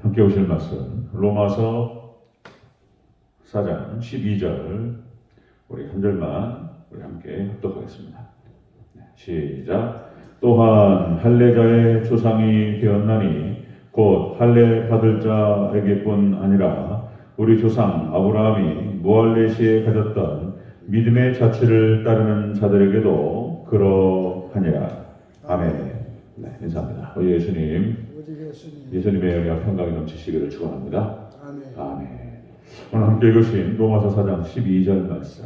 함께 오실 말씀 로마서 4장 12절 우리 한 절만 우리 함께 합독하겠습니다. 시작. 또한 할례자의 조상이 되었나니 곧 할례 받을 자에게뿐 아니라 우리 조상 아브라함이 무할례 시에 가졌던 믿음의 자체를 따르는 자들에게도 그러하니라. 아멘. 인사합니다. 예수님의 영향 평강이 넘치시기를 축원합니다. 아멘. 오늘 함께 읽으신 로마서 4장 12절 말씀.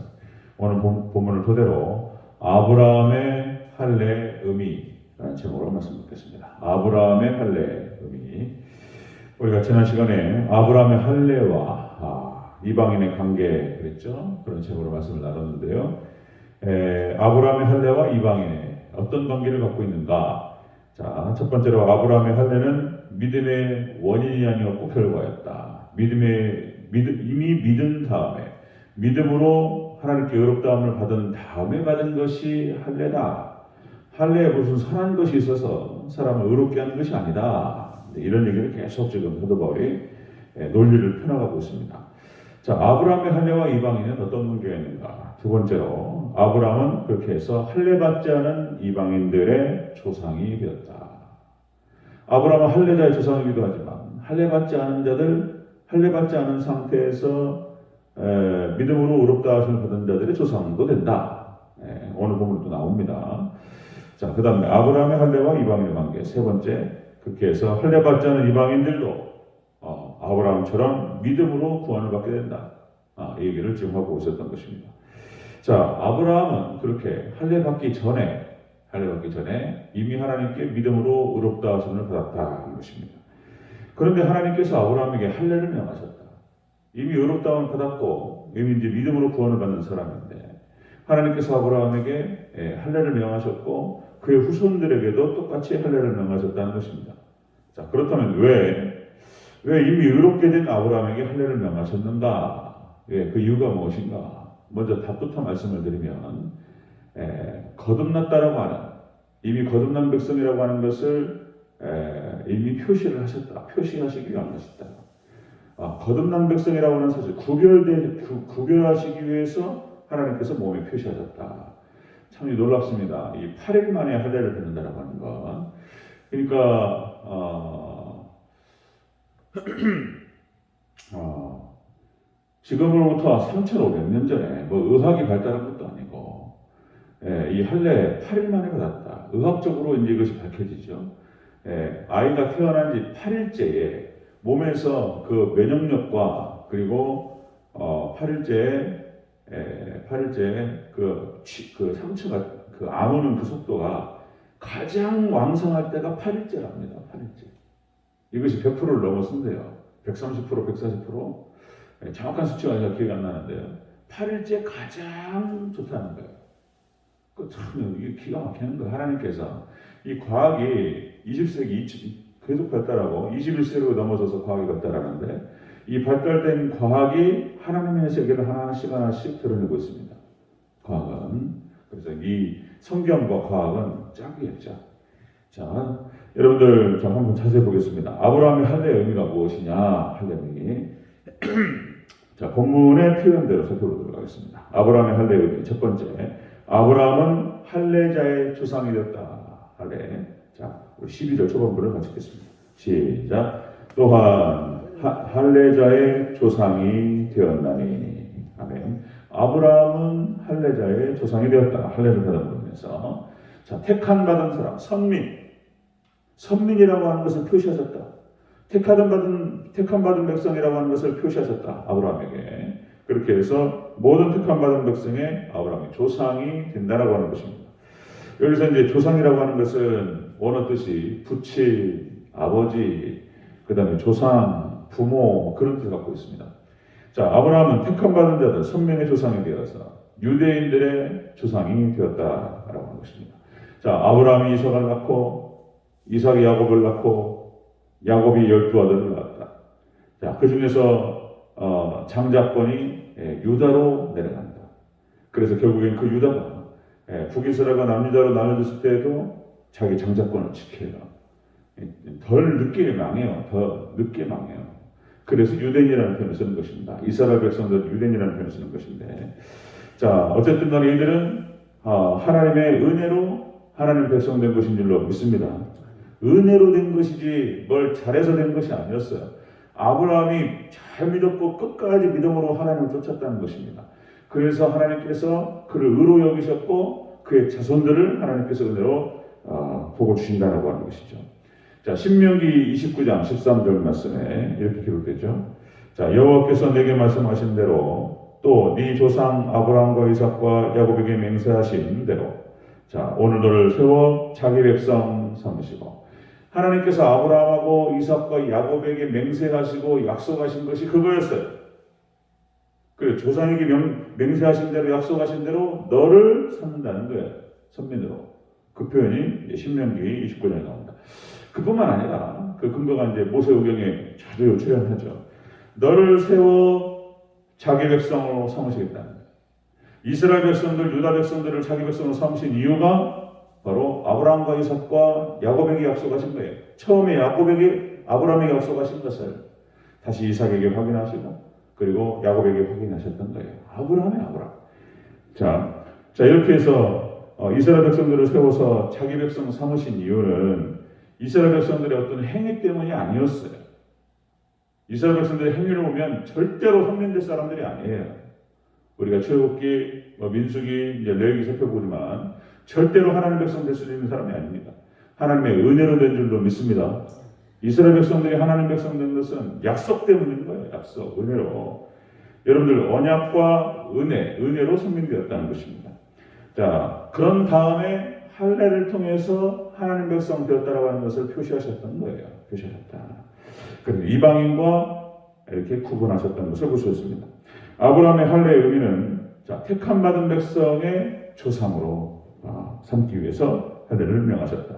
오늘 본문을 토대로 아브라함의 할례 의미라는 제목으로 말씀 듣겠습니다. 아브라함의 할례 의미. 우리가 지난 시간에 아브라함의 할례와 이방인의 관계 그랬죠? 그런 제목으로 말씀을 나눴는데요. 아브라함의 할례와 이방인의 어떤 관계를 갖고 있는가? 자, 첫 번째로 아브라함의 할례는 믿음의 원인이 아니었고 결과였다. 이미 믿은 다음에 믿음으로 하나님께 의롭다함을 받은 다음에 받은 것이 할례다. 할례에 무슨 선한 것이 있어서 사람을 의롭게 하는 것이 아니다. 이런 얘기를 계속 지금 사도 바울이 논리를 펴나가고 있습니다. 자, 아브라함의 할례와 이방인은 어떤 관계가 있는가? 두 번째로 아브라함은 그렇게 해서 할례 받지 않은 이방인들의 조상이 되었다. 아브라함은 할례자의 조상이기도 하지만 할례 받지 않은 자들, 할례 받지 않은 상태에서 믿음으로 의롭다 하심을 받은 자들의 조상도 된다. 오늘 본문도 나옵니다. 자, 그 다음에 아브라함의 할례와 이방인의 관계. 세 번째, 그렇게 해서 할례 받지 않은 이방인들도 아브라함처럼 믿음으로 구원을 받게 된다. 이 얘기를 지금 하고 있었던 것입니다. 자, 아브라함은 그렇게 할례 받기 전에 이미 하나님께 믿음으로 의롭다 하심을 받았다는 것입니다. 그런데 하나님께서 아브라함에게 할례를 명하셨다. 이미 의롭다함을 받았고 이미 이제 믿음으로 구원을 받는 사람인데 하나님께서 아브라함에게 할례를 명하셨고 그의 후손들에게도 똑같이 할례를 명하셨다는 것입니다. 자, 그렇다면 왜 이미 의롭게 된 아브라함에게 할례를 명하셨는가? 그 이유가 무엇인가? 먼저 답부터 말씀을 드리면 거듭났다라고 하는 이미 거듭난 백성이라고 하는 것을 이미 표시를 하셨다. 표시하시기 위한 것이다. 거듭난 백성이라고 하는 사실 구별하시기 위해서 하나님께서 몸에 표시하셨다. 참 놀랍습니다. 이 8일 만에 할례를 받는다라고 하는 것. 그러니까 지금으로부터 3,500년 전에 의학이 발달한 것도 아니고 이 할례 8일 만에 받았다. 의학적으로 이제 이것이 밝혀지죠. 아이가 태어난 지 8일째에 몸에서 그 면역력과 그리고 8일째에 그 상처가 그 아무는 그 속도가 가장 왕성할 때가 8일째랍니다. 8일째. 이것이 100%를 넘어선대요. 130%, 140%. 정확한 수치가 아니라 기억이 안 나는데요. 8일째 가장 좋다는 거예요. 이게 기가 막히는 거예요. 하나님께서 이 과학이 20세기 계속 발달하고 21세기로 넘어서서 과학이 발달하는데 이 발달된 과학이 하나님의 세계를 하나씩 드러내고 있습니다. 과학은. 그래서 이 성경과 과학은 짝이었죠. 자, 여러분들 자 한번 자세히 보겠습니다. 아브라함의 할례의 의미가 무엇이냐? 할례의 의미. 자, 본문의 표현대로 살펴보도록 하겠습니다. 아브라함의 할례의 의미. 첫 번째, 아브라함은 할례자의 조상이 되었다. 할례. 자, 우리 12절 초반부를 같이 읽겠습니다. 시작. 또한 할례자의 조상이 되었나니. 아멘. 아브라함은 할례자의 조상이 되었다. 할례를 받아보면서 자, 택한 받은 사람, 선민이라고 하는 것을 표시하셨다. 택한 받은 백성이라고 하는 것을 표시하셨다. 아브라함에게. 그렇게 해서 모든 택한 받은 백성의 아브라함의 조상이 된다라고 하는 것입니다. 여기서 이제 조상이라고 하는 것은 원어 뜻이 부치, 아버지, 그 다음에 조상, 부모 그런 뜻을 갖고 있습니다. 자, 아브라함은 택한 받은 자들, 선민의 조상이 되어서 유대인들의 조상이 되었다라고 하는 것입니다. 자, 아브라함이 이삭을 낳고 이삭이 야곱을 낳고 야곱이 12아들을 낳았다. 자, 그 중에서 장자권이 유다로 내려간다. 그래서 결국엔 그 유다가 북이스라엘과 남유다로 나눠졌을 때에도 자기 장자권을 지켜요. 덜 늦게 망해요. 더 늦게 망해요. 그래서 유대인이라는 표현을 쓰는 것입니다. 이스라엘 백성들 유대인이라는 표현을 쓰는 것인데, 자 어쨌든 간에 이들은 하나님의 은혜로 하나님 백성 된 것인 줄로 믿습니다. 은혜로 된 것이지 뭘 잘해서 된 것이 아니었어요. 아브라함이 잘 믿었고 끝까지 믿음으로 하나님을 쫓았다는 것입니다. 그래서 하나님께서 그를 의로 여기셨고 그의 자손들을 하나님께서 은혜로 복을 주신다라고 하는 것이죠. 자, 신명기 29장 13절 말씀에 이렇게 기록되죠. 자, 여호와께서 내게 말씀하신 대로 또 네 조상 아브라함과 이삭과 야곱에게 맹세하신 대로 자, 오늘 너를 세워 자기 백성 삼으시고 하나님께서 아브라함하고 이삭과 야곱에게 맹세하시고 약속하신 것이 그거였어요. 그래 조상에게 맹세하신 대로 약속하신 대로 너를 삼는다는 거예요. 선민으로. 그 표현이 신명기 29장에 나옵니다. 그뿐만 아니라 그 근거가 이제 모세오경에 자주 출연하죠. 너를 세워 자기 백성으로 삼으시겠다는 거예요. 이스라엘 백성들, 유다 백성들을 자기 백성으로 삼으신 이유가 바로 아브라함과 이삭과 야곱에게 약속하신 거예요. 처음에 아브라함에게 약속하신 것을 다시 이삭에게 확인하시고 그리고 야곱에게 확인하셨던 거예요. 아브라함. 자 이렇게 해서 이스라엘 백성들을 세워서 자기 백성 삼으신 이유는 이스라엘 백성들의 어떤 행위 때문이 아니었어요. 이스라엘 백성들의 행위를 보면 절대로 선민될 사람들이 아니에요. 우리가 출애굽기, 민수기, 이제 레위기 살펴보지만 절대로 하나님 백성 될 수 있는 사람이 아닙니다. 하나님의 은혜로 된 줄로 믿습니다. 이스라엘 백성들이 하나님 백성 된 것은 약속 때문인 거예요. 약속, 은혜로. 여러분들 언약과 은혜로 선민되었다는 것입니다. 자, 그런 다음에 할례를 통해서 하나님 백성 되었다라고 하는 것을 표시하셨던 거예요. 표시하셨다. 그래서 이방인과 이렇게 구분하셨다는 것을 볼 수 있습니다. 아브라함의 할례의 의미는 자, 택함 받은 백성의 조상으로 삼기 위해서 할례를 명하셨다.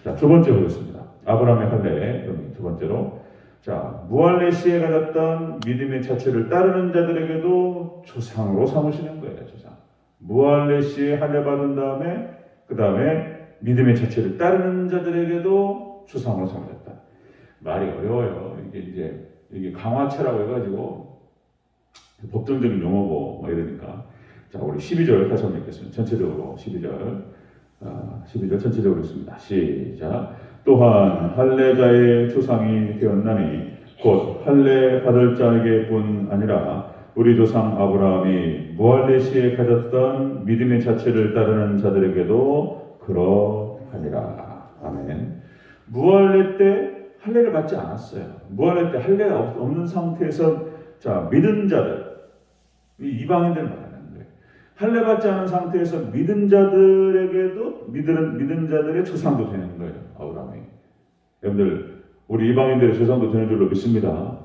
자, 두 번째 보겠습니다. 아브라함의 할례의 의미 두 번째로 자, 무할례 시에 가졌던 믿음의 자체를 따르는 자들에게도 조상으로 삼으시는 거예요. 조상. 무할례 시에 할례 받은 다음에 그 다음에 믿음의 자체를 따르는 자들에게도 조상으로 삼으셨다. 말이 어려워요. 이게 강화체라고 해가지고 법정적인 용어고 뭐 이러니까. 자, 우리 12절 다시 한번 읽겠습니다. 전체적으로 12절 전체적으로 읽습니다. 시작. 또한 할례자의 조상이 되었나니 곧 할례 받을 자에게뿐 아니라 우리 조상 아브라함이 무할례 시에 가졌던 믿음의 자체를 따르는 자들에게도 그러하니라. 아멘. 무할례 때 할례를 받지 않았어요. 무할례 때 할례가 없는 상태에서 자 믿은 자들, 이방인들 말하는 거예요. 할례 받지 않은 상태에서 믿은 자들에게도 믿은 자들의 조상도 되는 거예요. 아브라함이. 여러분들 우리 이방인들의 조상도 되는 줄로 믿습니다.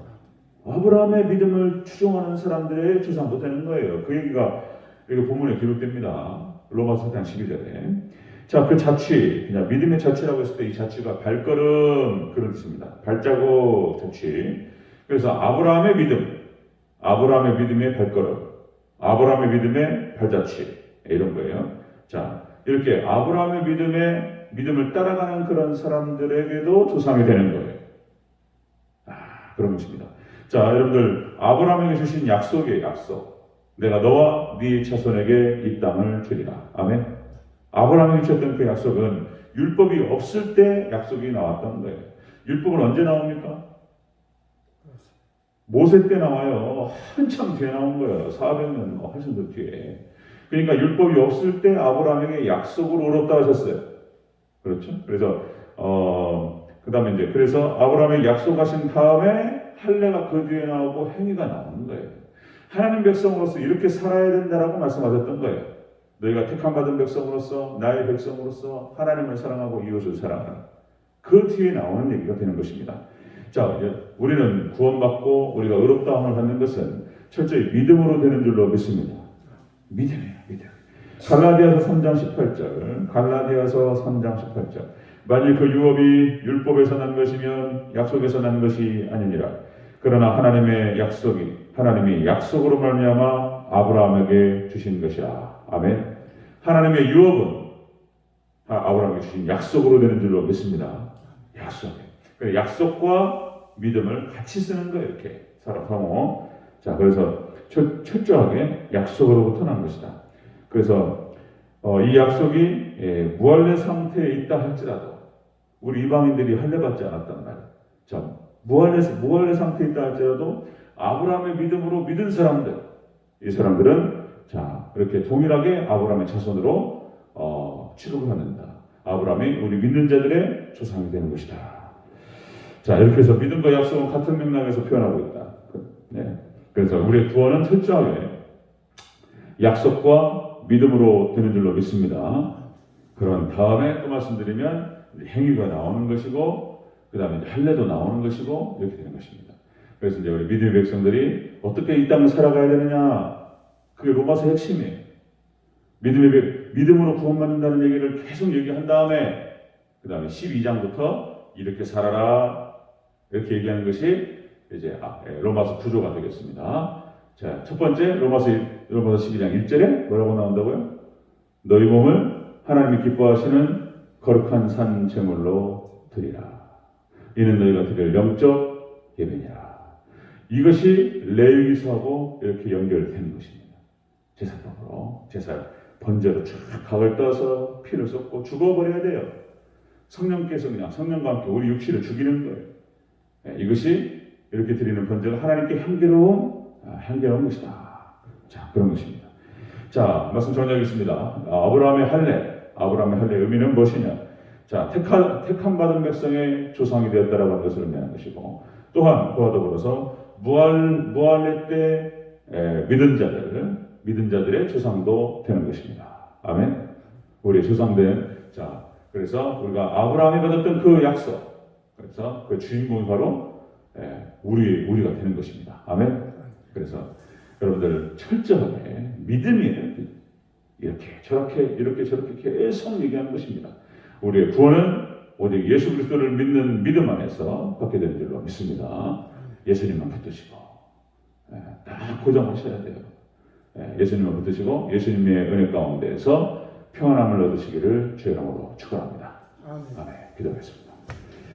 아브라함의 믿음을 추종하는 사람들의 조상도 되는 거예요. 그 얘기가 여기 본문에 기록됩니다. 로마서 4장 12절에. 자, 그 자취, 그냥 믿음의 자취라고 했을 때 이 자취가 발걸음 그런 뜻입니다. 발자국 자취. 그래서 아브라함의 믿음의 발걸음, 아브라함의 믿음의 발자취 이런 거예요. 자, 이렇게 아브라함의 믿음을 따라가는 그런 사람들에게도 조상이 되는 거예요. 그런 것입니다. 자, 여러분들 아브라함에게 주신 약속이에요. 약속. 내가 너와 네 자손에게 이 땅을 주리라. 아멘. 아브라함에게 주셨던 그 약속은 율법이 없을 때 약속이 나왔던 거예요. 율법은 언제 나옵니까? 모세 때 나와요. 한참 뒤에 나온 거예요. 400년 훨씬 더 뒤에. 그러니까 율법이 없을 때 아브라함에게 약속으로 얻었다 하셨어요. 그렇죠? 그래서 그다음에 이제 그래서 아브라함에게 약속하신 다음에 할례가 그 뒤에 나오고 행위가 나오는 거예요. 하나님 백성으로서 이렇게 살아야 된다라고 말씀하셨던 거예요. 너희가 택함 받은 백성으로서 나의 백성으로서 하나님을 사랑하고 이웃을 사랑하는 그 뒤에 나오는 얘기가 되는 것입니다. 자, 우리는 구원받고 우리가 의롭다함을 받는 것은 철저히 믿음으로 되는 줄로 믿습니다. 믿음이에요, 믿음. 갈라디아서 3장 18절. 만일 그 유업이 율법에서 난 것이면 약속에서 난 것이 아니니라. 그러나 하나님이 약속으로 말미암아 아브라함에게 주신 것이라. 아멘. 하나님의 유업은 아브라함에게 주신 약속으로 되는 줄로 믿습니다. 약속에. 그 약속과 믿음을 같이 쓰는 거예요. 이렇게 사람성어. 자, 그래서 철저하게 약속으로부터 난 것이다. 그래서 이 약속이 무할례 상태에 있다 할지라도 우리 이방인들이 할례받지 않았단 말이에요. 자, 무할례 상태에 있다 할지라도 아브라함의 믿음으로 믿은 사람들, 이 사람들은 자 이렇게 동일하게 아브라함의 자손으로 취급을 받는다. 아브라함이 우리 믿는 자들의 조상이 되는 것이다. 자, 이렇게 해서 믿음과 약속은 같은 맥락에서 표현하고 있다. 네. 그래서 우리의 구원은 철저하게 약속과 믿음으로 되는 줄로 믿습니다. 그런 다음에 또 말씀드리면 행위가 나오는 것이고, 그 다음에 할례도 나오는 것이고, 이렇게 되는 것입니다. 그래서 이제 우리 믿음의 백성들이 어떻게 이 땅을 살아가야 되느냐, 그게 로마서 핵심이에요. 믿음으로 구원받는다는 얘기를 계속 얘기한 다음에, 그 다음에 12장부터 이렇게 살아라, 이렇게 얘기하는 것이 이제 로마서 구조가 되겠습니다. 자, 첫 번째 로마서 12장 1절에 뭐라고 나온다고요? 너희 몸을 하나님이 기뻐하시는 거룩한 산 제물로 드리라. 이는 너희가 드릴 영적 예배니라. 이것이 레위기서하고 이렇게 연결되는 것입니다. 제사법으로 제사 번제로 쫙 각을 떠서 피를 쏟고 죽어버려야 돼요. 성령께서 그냥 성령과 함께 우리 육신을 죽이는 거예요. 이것이 이렇게 드리는 번제가 하나님께 향기로운 것이다. 자, 그런 것입니다. 자, 말씀 정리하겠습니다. 아브라함의 할례 의미는 무엇이냐? 자, 택함 받은 백성의 조상이 되었다라고 하는 것을 의미하는 것이고, 또한 그와 더불어서 무할례 때 믿은 자들의 조상도 되는 것입니다. 아멘. 우리의 조상된 자, 그래서 우리가 아브라함이 받았던 그 약속, 그래서 그 주인공이 바로 우리가 되는 것입니다. 아멘. 그래서 여러분들 철저하게 믿음이에요. 이렇게 저렇게 계속 얘기하는 것입니다. 우리의 구원은 오직 예수 그리스도를 믿는 믿음 안에서 받게 되는 줄로 믿습니다. 예수님만 붙드시고 딱 고정하셔야 돼요. 예수님만 붙드시고 예수님의 은혜 가운데에서 평안함을 얻으시기를 주의 이름으로 축원합니다. 아멘. 기도하겠습니다.